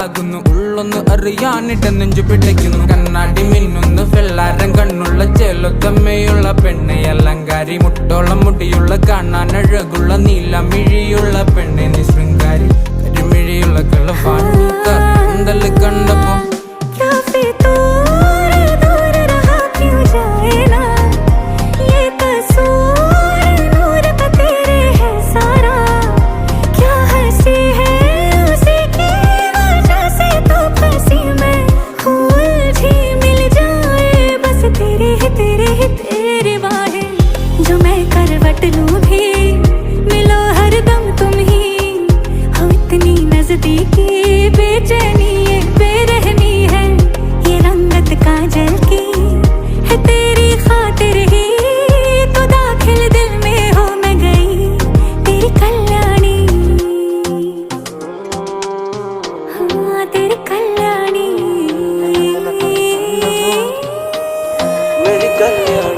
മനസ്സിലാകുന്നു, ഉള്ളൊന്ന് അറിയാനിട്ട് നെഞ്ചു പിടിക്കുന്നു. കണ്ണാടി മിന്നുന്നു വെള്ളാരം കണ്ണുള്ള ചേലൊത്തമ്മയുള്ള പെണ്ണെ, അലങ്കാരി മുട്ടോളം മുടിയുള്ള കാണാൻ അഴകുള്ള നീലമിഴിയുള്ള പെണ്ണെ, നീ ശൃംഗാരി കരിമിഴിയുള്ള കളവാണി കണ്ടല് കണ്ടപ്പോ जो मैं करवट लूं भी मिलो हरदम तुम ही, हो इतनी नजदीकी बेचैनी ये बेरहमी है, ये रंगत काजल की है तेरी खातिर ही, तो दाखिल दिल में हो मैं गई तेरी कल्याणी, हाँ तेरी कल्याणी, मेरी कल्याणी।